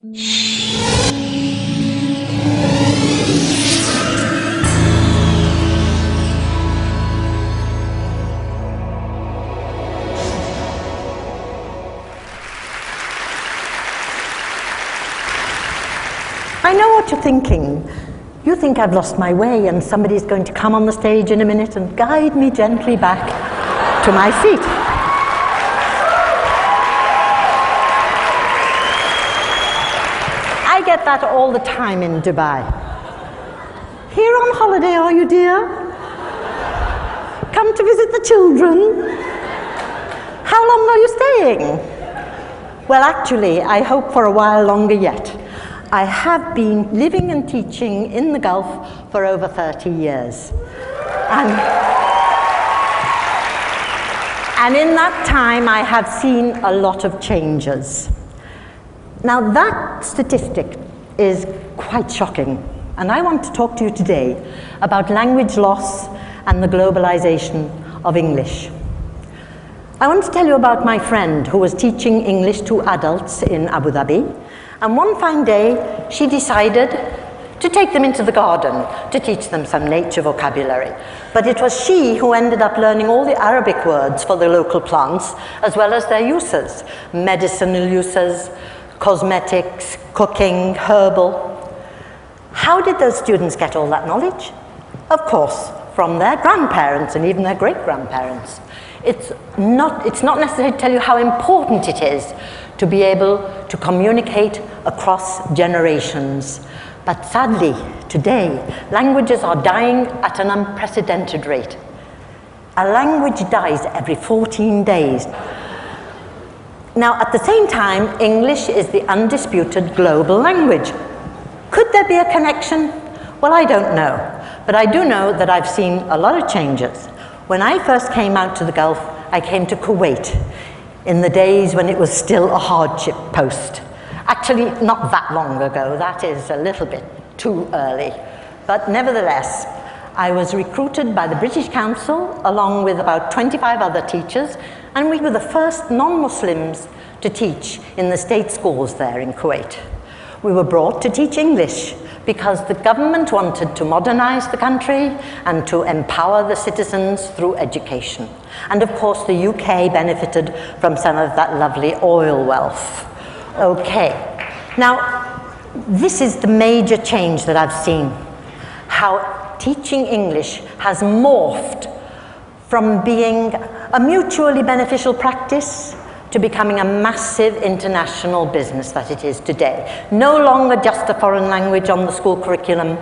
I know what you're thinking. You think I've lost my way and somebody's going to come on the stage in a minute and guide me gently back to my feet. I get that all the time in Dubai. Here on holiday, are you, dear? Come to visit the children? How long are you staying? Well, actually, I hope for a while longer yet. I have been living and teaching in the Gulf for over 30 years. And in that time, I have seen a lot of changes. Now, that statistic is quite shocking, and I want to talk to you today about language loss and the globalization of English. I want to tell you about my friend who was teaching English to adults in Abu Dhabi. And one fine day, she decided to take them into the garden to teach them some nature vocabulary. But it was she who ended up learning all the Arabic words for the local plants, as well as their uses, medicinal uses, cosmetics, cooking, herbal. How did those students get all that knowledge? Of course, from their grandparents and even their great-grandparents. It's not necessary to tell you how important it is to be able to communicate across generations. But sadly, today, languages are dying at an unprecedented rate. A language dies every 14 days. Now, at the same time, English is the undisputed global language. Could there be a connection? Well, I don't know. But I do know that I've seen a lot of changes. When I first came out to the Gulf, I came to Kuwait in the days when it was still a hardship post. Actually, not that long ago. That is a little bit too early. But nevertheless, I was recruited by the British Council along with about 25 other teachers, and we were the first non-Muslims to teach in the state schools there in Kuwait. We were brought to teach English because the government wanted to modernize the country and to empower the citizens through education. And of course, the UK benefited from some of that lovely oil wealth. Okay, now this is the major change that I've seen, how teaching English has morphed from being a mutually beneficial practice to becoming a massive international business that it is today. No longer just a foreign language on the school curriculum,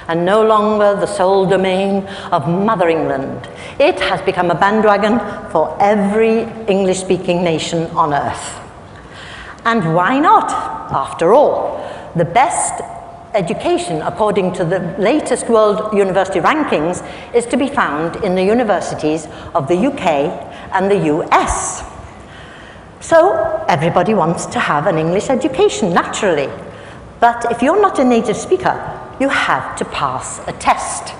and no longer the sole domain of Mother England. It has become a bandwagon for every English-speaking nation on earth. And why not? After all, the best education, according to the latest World University rankings, is to be found in the universities of the UK and the US. So everybody wants to have an English education, naturally. But if you're not a native speaker, you have to pass a test.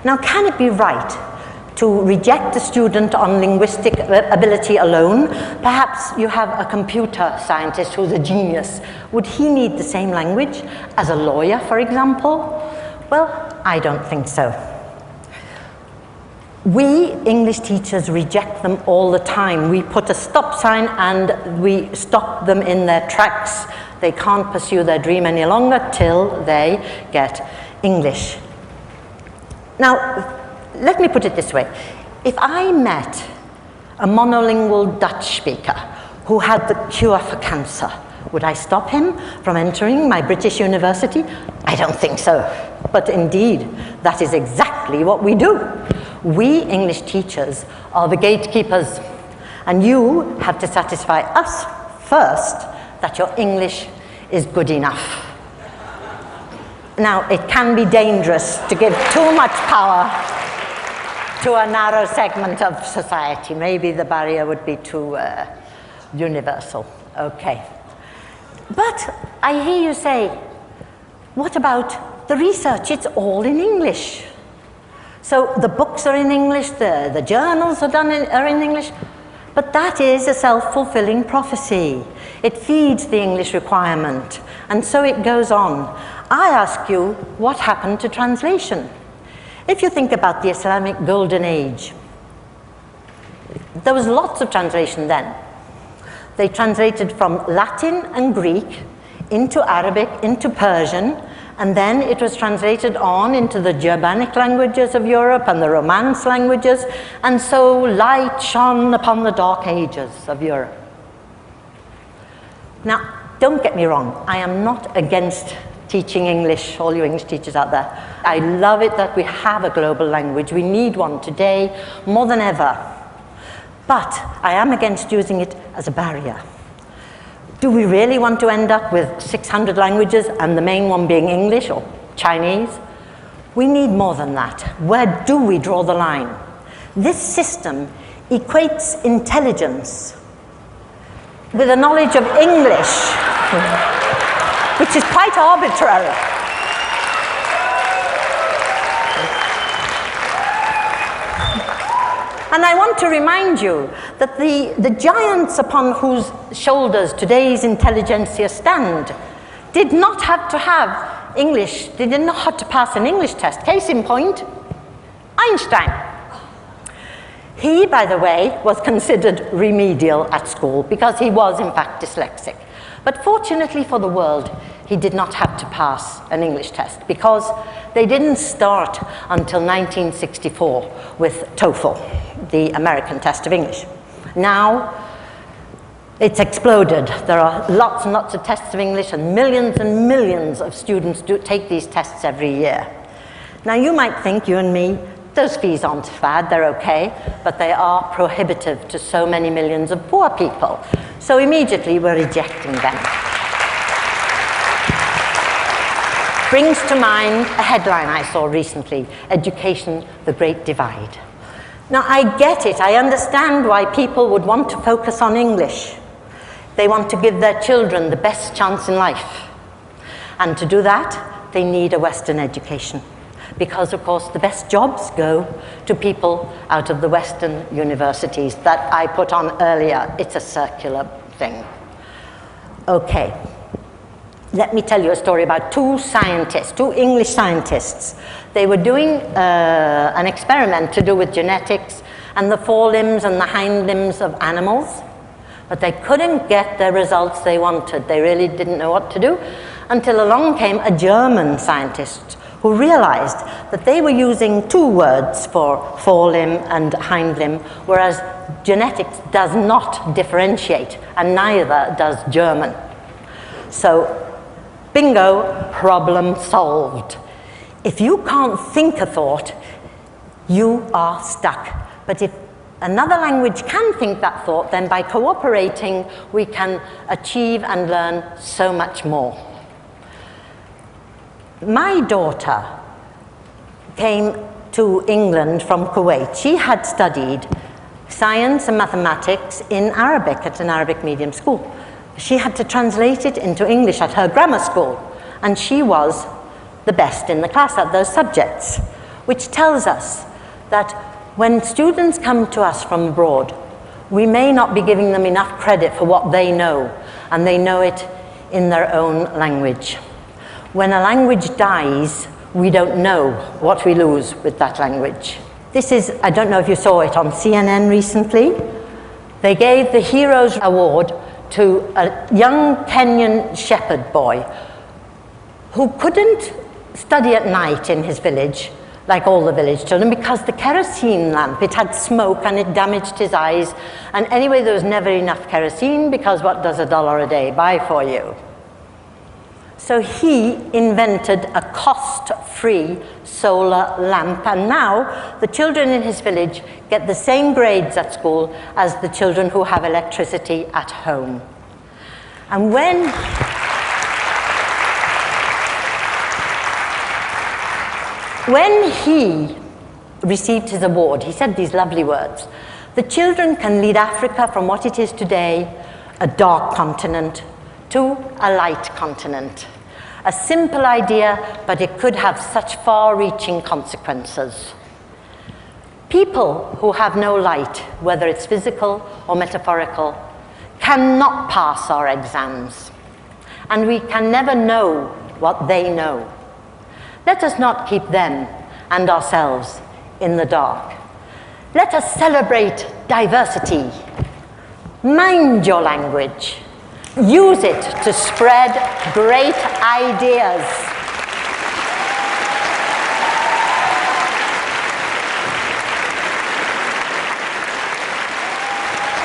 Now, can it be right to reject a student on linguistic ability alone? Perhaps you have a computer scientist who's a genius. Would he need the same language as a lawyer, for example? Well, I don't think so. We English teachers reject them all the time. We put a stop sign and we stop them in their tracks. They can't pursue their dream any longer till they get English. Now, let me put it this way. If I met a monolingual Dutch speaker who had the cure for cancer, would I stop him from entering my British university? I don't think so. But indeed, that is exactly what we do. We English teachers are the gatekeepers, and you have to satisfy us first that your English is good enough. Now, it can be dangerous to give too much power to a narrow segment of society. Maybe the barrier would be too universal. Okay. But I hear you say, what about the research? It's all in English. So the books are in English, the journals are in English. But that is a self-fulfilling prophecy. It feeds the English requirement, and so it goes on. I ask you, what happened to translation? If you think about the Islamic Golden Age, there was lots of translation then. They translated from Latin and Greek into Arabic, into Persian, and then it was translated on into the Germanic languages of Europe and the Romance languages, and so light shone upon the dark ages of Europe. Now, don't get me wrong, I am not against teaching English, all you English teachers out there. I love it that we have a global language. We need one today more than ever. But I am against using it as a barrier. Do we really want to end up with 600 languages and the main one being English or Chinese? We need more than that. Where do we draw the line? This system equates intelligence with a knowledge of English, which is quite arbitrary. And I want to remind you that the giants upon whose shoulders today's intelligentsia stand did not have to have English, they did not have to pass an English test. Case in point, Einstein. He, by the way, was considered remedial at school because he was in fact dyslexic. But fortunately for the world, he did not have to pass an English test because they didn't start until 1964 with TOEFL, the American test of English. Now, it's exploded. There are lots and lots of tests of English, and millions of students do take these tests every year. Now, you might think, you and me, those fees aren't bad, they're okay, but they are prohibitive to so many millions of poor people. So immediately we're rejecting them. Brings to mind a headline I saw recently, Education, the Great Divide. Now, I get it. I understand why people would want to focus on English. They want to give their children the best chance in life. And to do that, they need a Western education. Because, of course, the best jobs go to people out of the Western universities that I put on earlier. It's a circular thing. Okay. Let me tell you a story about two English scientists. They were doing an experiment to do with genetics and the forelimbs and the hind limbs of animals, but they couldn't get the results they wanted. They really didn't know what to do until along came a German scientist who realized that they were using two words for forelimb and hind limb, whereas genetics does not differentiate, and neither does German. So, bingo, problem solved. If you can't think a thought, you are stuck. But if another language can think that thought, then by cooperating, we can achieve and learn so much more. My daughter came to England from Kuwait. She had studied science and mathematics in Arabic at an Arabic medium school. She had to translate it into English at her grammar school, and she was the best in the class at those subjects, which tells us that when students come to us from abroad, we may not be giving them enough credit for what they know, and they know it in their own language. When a language dies, we don't know what we lose with that language. This is, I don't know if you saw it on CNN recently. They gave the Heroes Award to a young Kenyan shepherd boy who couldn't study at night in his village, like all the village children, because the kerosene lamp, it had smoke and it damaged his eyes. And anyway, there was never enough kerosene, because what does $1 a day buy for you? So he invented a cost-free solar lamp, and now the children in his village get the same grades at school as the children who have electricity at home. And when he received his award, he said these lovely words: "The children can lead Africa from what it is today, a dark continent, to a light continent." A simple idea, but it could have such far-reaching consequences. People who have no light, whether it's physical or metaphorical, cannot pass our exams, and we can never know what they know. Let us not keep them and ourselves in the dark. Let us celebrate diversity. Mind your language. Use it to spread great ideas.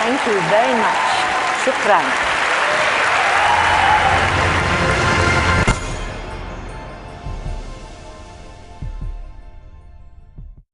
Thank you very much. Shukran.